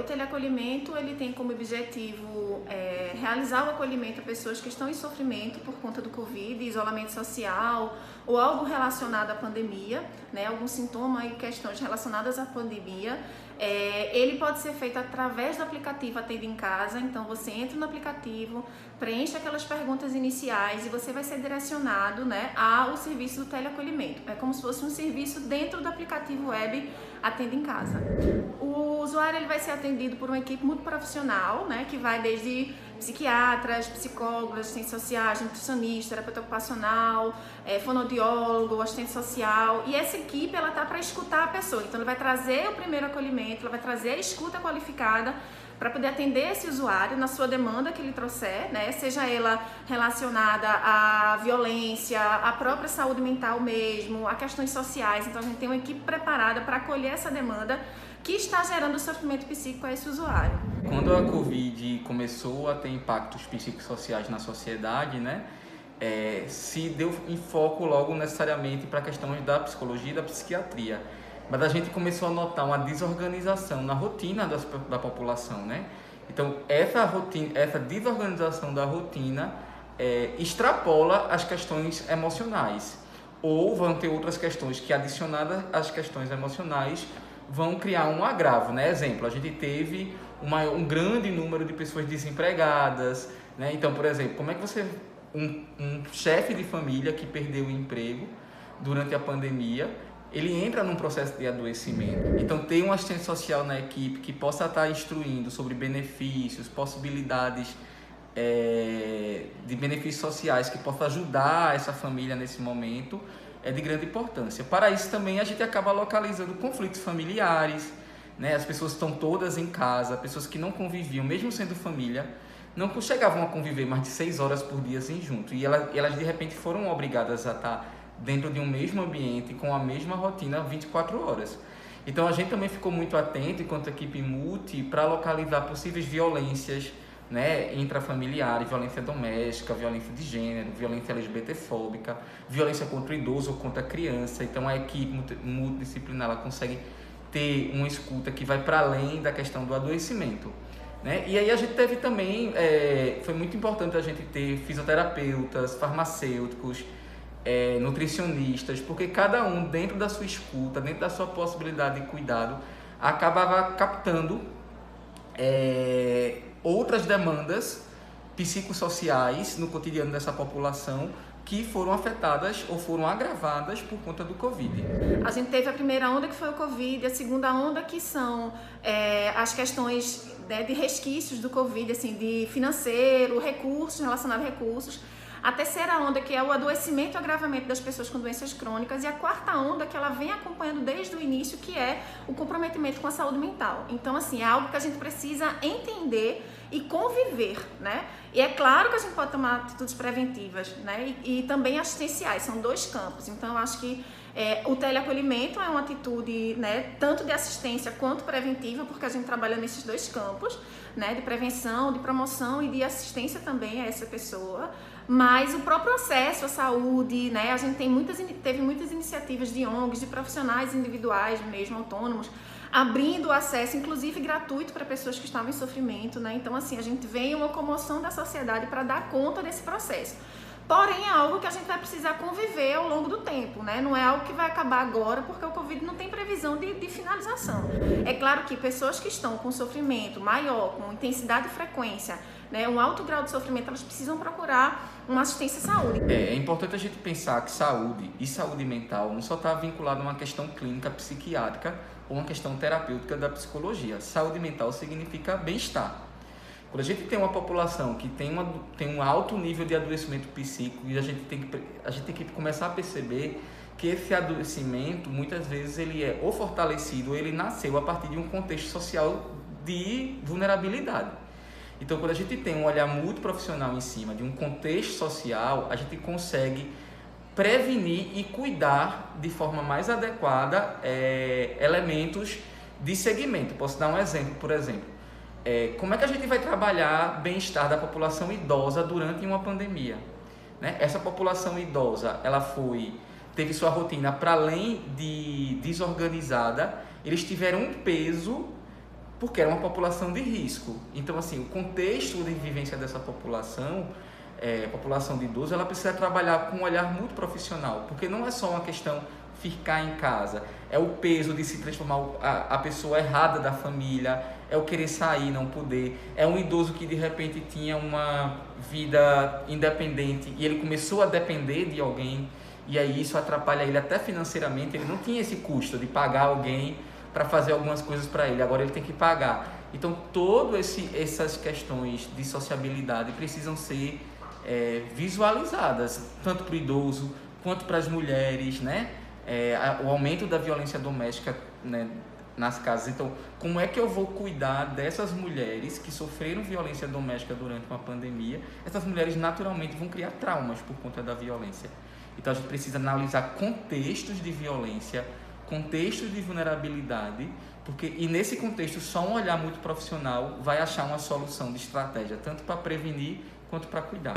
O teleacolhimento ele tem como objetivo realizar o acolhimento a pessoas que estão em sofrimento por conta do Covid, isolamento social ou algo relacionado à pandemia, né, algum sintoma e questões relacionadas à pandemia. Ele pode ser feito através do aplicativo Atende em Casa, então você entra no aplicativo, preenche aquelas perguntas iniciais e você vai ser direcionado, né, ao serviço do teleacolhimento. É como se fosse um serviço dentro do aplicativo web Atende em Casa. O usuário ele vai ser atendido por uma equipe muito profissional, né, que vai desde psiquiatras, psicólogos, assistentes sociais, nutricionista, terapeuta ocupacional, fonoaudiólogo, assistente social, e essa equipe ela tá para escutar a pessoa. Então ele vai trazer o primeiro acolhimento, ela vai trazer a escuta qualificada para poder atender esse usuário na sua demanda que ele trouxer, né, seja ela relacionada à violência, à própria saúde mental mesmo, a questões sociais. Então a gente tem uma equipe preparada para acolher essa demanda que está gerando sofrimento psíquico a esse usuário. Quando a Covid começou a ter impactos psicossociais na sociedade, né, se deu em foco logo necessariamente para questões da psicologia e da psiquiatria. Mas a gente começou a notar uma desorganização na rotina da população, né? Então, essa desorganização da rotina extrapola as questões emocionais. Ou vão ter outras questões que, adicionadas às questões emocionais, vão criar um agravo, né? Exemplo, a gente teve um grande número de pessoas desempregadas, né? Então, por exemplo, como é que você... Um chefe de família que perdeu o emprego durante a pandemia, ele entra num processo de adoecimento. Então, ter um assistente social na equipe que possa estar instruindo sobre benefícios, possibilidades de benefícios sociais que possa ajudar essa família nesse momento é de grande importância. Para isso também a gente acaba localizando conflitos familiares, né? As pessoas estão todas em casa, pessoas que não conviviam, mesmo sendo família, não chegavam a conviver mais de 6 horas por dia assim junto. E elas de repente foram obrigadas a estar dentro de um mesmo ambiente, com a mesma rotina 24 horas. Então a gente também ficou muito atento, enquanto equipe multi, para localizar possíveis violências, né, intrafamiliares, violência doméstica, violência de gênero, violência LGBTfóbica, violência contra o idoso ou contra a criança. Então a equipe multidisciplinar ela consegue ter uma escuta que vai para além da questão do adoecimento, né? E aí a gente teve também, foi muito importante a gente ter fisioterapeutas, farmacêuticos, nutricionistas, porque cada um dentro da sua escuta, dentro da sua possibilidade de cuidado, acabava captando outras demandas psicossociais no cotidiano dessa população que foram afetadas ou foram agravadas por conta do Covid. A gente teve a primeira onda que foi o Covid, a segunda onda que são as questões, né, de resquícios do Covid, assim, de financeiro, recursos, relacionados a recursos. A terceira onda, que é o adoecimento e agravamento das pessoas com doenças crônicas, e a quarta onda, que ela vem acompanhando desde o início, que é o comprometimento com a saúde mental. Então, assim, é algo que a gente precisa entender e conviver, né? E é claro que a gente pode tomar atitudes preventivas, né? E também assistenciais, são dois campos. Então, eu acho que o teleacolhimento é uma atitude, né, tanto de assistência quanto preventiva, porque a gente trabalha nesses dois campos, né, de prevenção, de promoção e de assistência também a essa pessoa. Mas o próprio acesso à saúde, né, a gente teve muitas iniciativas de ONGs, de profissionais individuais, mesmo autônomos, abrindo o acesso, inclusive gratuito, para pessoas que estavam em sofrimento, né? Então, assim, a gente vê uma comoção da sociedade para dar conta desse processo. Porém, é algo que a gente vai precisar conviver ao longo do tempo, né? Não é algo que vai acabar agora, porque o Covid não tem previsão de finalização. É claro que pessoas que estão com sofrimento maior, com intensidade e frequência, né, um alto grau de sofrimento, elas precisam procurar uma assistência à saúde. É importante a gente pensar que saúde e saúde mental não só está vinculado a uma questão clínica psiquiátrica ou uma questão terapêutica da psicologia. Saúde mental significa bem-estar. Quando a gente tem uma população que tem um alto nível de adoecimento psíquico, e a gente tem que começar a perceber que esse adoecimento, muitas vezes, ele é ou fortalecido ou ele nasceu a partir de um contexto social de vulnerabilidade. Então, quando a gente tem um olhar muito profissional em cima de um contexto social, a gente consegue prevenir e cuidar de forma mais adequada elementos de segmento. Posso dar um exemplo, por exemplo. Como é que a gente vai trabalhar bem-estar da população idosa durante uma pandemia, né? Essa população idosa, ela teve sua rotina para além de desorganizada, eles tiveram um peso porque era uma população de risco. Então, assim, o contexto de vivência dessa população, população de idosos, ela precisa trabalhar com um olhar muito profissional, porque não é só uma questão ficar em casa, é o peso de se transformar a pessoa errada da família, é o querer sair, não poder, é um idoso que de repente tinha uma vida independente e ele começou a depender de alguém, e aí isso atrapalha ele até financeiramente, ele não tinha esse custo de pagar alguém para fazer algumas coisas para ele, agora ele tem que pagar. Então, todas essas questões de sociabilidade precisam ser visualizadas, tanto para o idoso quanto para as mulheres, né? O aumento da violência doméstica, né, nas casas. Então, como é que eu vou cuidar dessas mulheres que sofreram violência doméstica durante uma pandemia? Essas mulheres naturalmente vão criar traumas por conta da violência. Então, a gente precisa analisar contextos de violência, contextos de vulnerabilidade, e nesse contexto só um olhar muito profissional vai achar uma solução de estratégia, tanto para prevenir quanto para cuidar.